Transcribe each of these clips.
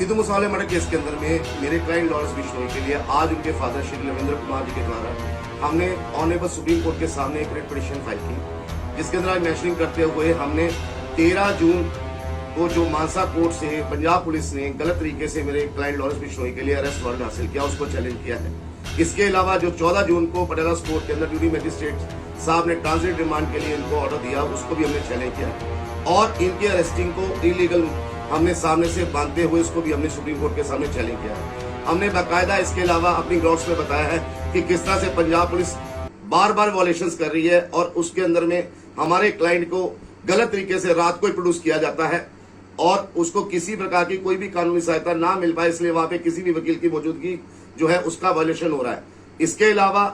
Sidhu Moosewala murder case के अंदर में मेरे क्लाइंट लॉरेंस बिश्नोई के लिए आज उनके फादर श्री रविंद्र कुमार जी के द्वारा हमने ऑनरेबल सुप्रीम कोर्ट के सामने एक रिट पिटीशन फाइल की, जिसके अंदर आज मेंशनिंग करते हुए हमने 13 जून को जो मानसा कोर्ट से पंजाब पुलिस ने गलत तरीके से मेरे क्लाइंट लॉरेंस बिश्नोई के लिए अरेस्ट वारंट हासिल किया, उसको चैलेंज किया है। इसके अलावा जो 14 जून को पटियाला कोर्ट के अंदर ड्यूटी मजिस्ट्रेट साहब ने ट्रांजिट रिमांड के लिए इनको ऑर्डर दिया, उसको भी हमने चैलेंज किया और इनकी अरेस्टिंग को इलीगल हमने सामने से बांधते हुए इसको भी हमने सुप्रीम कोर्ट के सामने चैलेंज किया है। हमने बाकायदा इसके अलावा अपनी ग्राउंड्स में बताया है कि किस तरह से पंजाब पुलिस बार बार वॉलेशंस कर रही है और उसके अंदर में हमारे क्लाइंट को गलत तरीके से रात को ही प्रोड्यूस किया जाता है और उसको किसी प्रकार की कोई भी कानूनी सहायता ना मिल पाए, इसलिए वहां पे किसी भी वकील की मौजूदगी जो है उसका वॉलेशन हो रहा है। इसके अलावा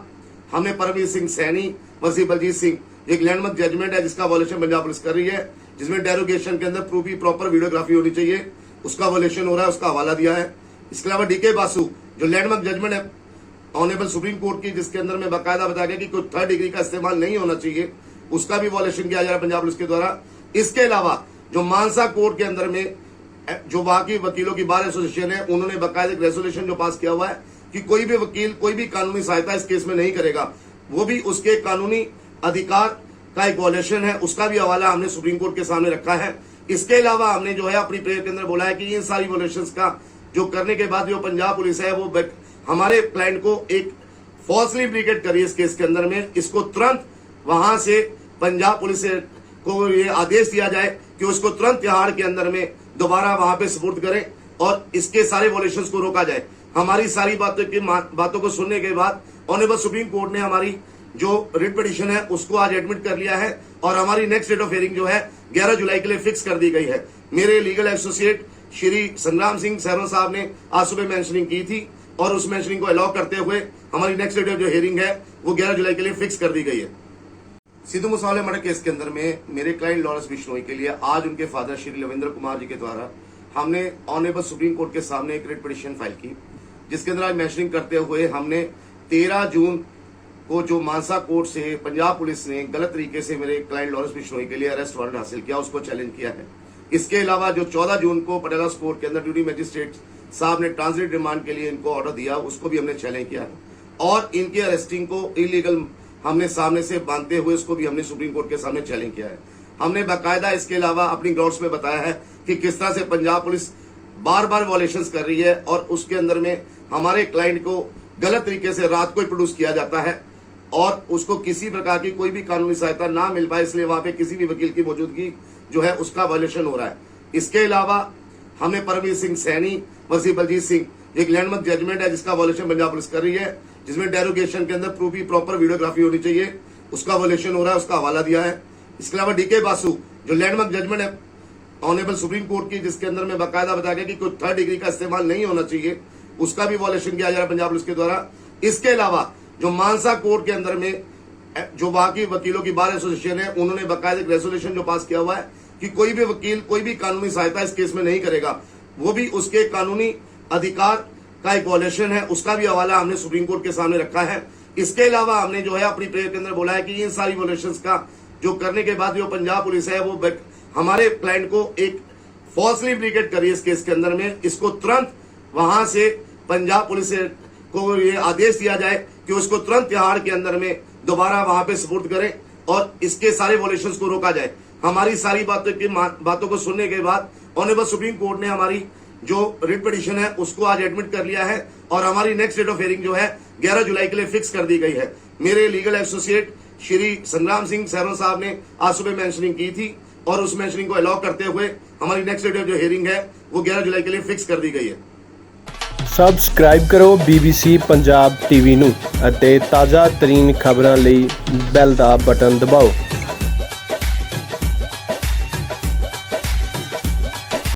हमने परमवीर सिंह सैनी, वसी बलजीत सिंह, एक लैंडमार्क जजमेंट है जिसका वॉलेशन पंजाब पुलिस कर रही है, जिसमें डेरोगेशन के अंदर प्रूफ की प्रॉपर वीडियोग्राफी होनी चाहिए, उसका वॉलेशन हो रहा है, उसका हवाला दिया है। इसके अलावा डीके बासु जो लैंडमार्क जजमेंट है ऑनरेबल सुप्रीम कोर्ट की, जिसके अंदर में बाकायदा बताया गया कि कोई थर्ड डिग्री का इस्तेमाल नहीं होना चाहिए, उसका भी वॉलेशन किया जा रहा है पंजाब पुलिस के द्वारा। इसके अलावा जो मानसा कोर्ट के अंदर में जो वहां की वकीलों की बार एसोसिएशन है, उन्होंने बाकायदा एक रेजोल्यूशन जो पास किया हुआ है कि कोई भी वकील कोई भी कानूनी सहायता इस केस में नहीं करेगा, वो भी उसके कानूनी अधिकार का एक वॉलेशन है, उसका भी हवाला हमने सुप्रीम कोर्ट के सामने रखा है। इसके अलावा हमने जो है अपनी प्रेयर के अंदर बोला है कि इन सारी वॉलेशंस का जो करने के बाद जो पंजाब पुलिस है वो हमारे क्लाइंट को एक फॉल्सली इम्प्लीकेट करी इस केस के अंदर में, इसको तुरंत वहां से पंजाब पुलिस को ये आदेश दिया जाए कि उसको तुरंत तिहाड़ के अंदर में दोबारा वहां पे सुपुर्द करें और इसके सारे वॉलेशंस को रोका जाए। हमारी सारी बातों को सुनने के बाद ऑनरेबल सुप्रीम कोर्ट ने हमारी जो रिट पिटीशन है उसको आज एडमिट कर लिया है और हमारी नेक्स्ट डेट ऑफ हियरिंग जो है 11 जुलाई के लिए फिक्स कर दी गई है। मेरे लीगल एसोसिएट श्री संग्राम सिंह सहरों साहब ने आज सुबह मेंशनिंग की थी और उस मेंशनिंग को अलाउ करते हुए हमारी नेक्स्ट डेट ऑफ जो हियरिंग है वो 11 जुलाई के लिए फिक्स कर दी गई है। सिद्धू मूसेवाला मर्डर केस के अंदर में मेरे क्लाइंट लॉरेंस बिश्नोई के लिए आज उनके फादर श्री रविंद्र कुमार जी के द्वारा हमने ऑनरेबल सुप्रीम कोर्ट के सामने एक रिट पिटीशन फाइल की, जिसके अंदर आज मेंशनिंग करते हुए हमने 13 जून को जो मानसा कोर्ट से पंजाब पुलिस ने गलत तरीके से मेरे क्लाइंट लॉरेंस बिश्नोई के लिए अरेस्ट वारंट हासिल किया, उसको चैलेंज किया है। इसके अलावा जो 14 जून को पटियाला कोर्ट के अंदर ड्यूटी मजिस्ट्रेट साहब ने ट्रांजिट रिमांड के लिए इनको ऑर्डर दिया, उसको भी हमने चैलेंज किया है और इनकी अरेस्टिंग को इलीगल हमने सामने से बांधते हुए उसको भी हमने सुप्रीम कोर्ट के सामने चैलेंज किया है। हमने बाकायदा इसके अलावा अपनी ग्राउंड्स में बताया है कि किस तरह से पंजाब पुलिस बार बार वॉलेशंस कर रही है और उसके अंदर में हमारे क्लाइंट को गलत तरीके से रात को ही प्रोड्यूस किया जाता है और उसको किसी प्रकार की कोई भी कानूनी सहायता ना मिल पाए, इसलिए वहां पे किसी भी वकील की मौजूदगी जो है उसका वॉलेशन हो रहा है। इसके अलावा हमने परमवीर सिंह सैनी, वसी बलजीत सिंह, एक लैंडमार्क जजमेंट है जिसका वॉलेशन पंजाब पुलिस कर रही है, जिसमें डेरोगेशन के अंदर प्रूफ की प्रॉपर वीडियोग्राफी होनी चाहिए, उसका वॉलेशन हो रहा है, उसका हवाला दिया है। इसके अलावा डीके बासु जो लैंडमार्क जजमेंट है ऑनरेबल सुप्रीम कोर्ट की, जिसके अंदर में बाकायदा बताया गया कि कोई थर्ड डिग्री का इस्तेमाल नहीं होना चाहिए, उसका भी वॉलेशन किया जा रहा है पंजाब पुलिस के द्वारा। इसके अलावा जो मानसा कोर्ट के अंदर में जो वहां की वकीलों की बार एसोसिएशन है, उन्होंने बाकायदा एक रेजोल्यूशन जो पास किया हुआ है कि कोई भी वकील कोई भी कानूनी सहायता इस केस में नहीं करेगा, वो भी उसके कानूनी अधिकार का एक वॉलेशन है, उसका भी हवाला हमने सुप्रीम कोर्ट के सामने रखा है। इसके अलावा हमने जो है अपनी प्रेयर के अंदर बोला है कि इन सारी वॉलेशंस का जो करने के बाद जो पंजाब पुलिस है वो हमारे क्लाइंट को एक फॉल्सली इम्प्लीकेट करी इस केस के अंदर में, इसको तुरंत वहां से पंजाब पुलिस को ये आदेश दिया जाए कि उसको तुरंत तिहाड़ के अंदर में दोबारा वहां पे सुपुर्द करें और इसके सारे वॉलेशंस को रोका जाए। हमारी सारी बातों को सुनने के बाद ऑनरेबल सुप्रीम कोर्ट ने हमारी जो रिट पिटीशन है उसको आज एडमिट कर लिया है और हमारी नेक्स्ट डेट ऑफ हियरिंग जो है 11 जुलाई के लिए फिक्स कर दी गई है। मेरे लीगल एसोसिएट श्री संग्राम सिंह सहरों साहब ने आज सुबह मेंशनिंग की थी और उस मेंशनिंग को अलाउ करते हुए हमारी नेक्स्ट डेट ऑफ जो हियरिंग है वो 11 जुलाई के लिए फिक्स कर दी गई है। ਸਬਸਕ੍ਰਾਈਬ ਕਰੋ BBC ਪੰਜਾਬ ਟੀਵੀ ਨੂੰ ਅਤੇ ਤਾਜ਼ਾ ਤਰੀਨ ਖਬਰਾਂ ਲਈ ਬੈਲ ਦਾ ਬਟਨ ਦਬਾਓ।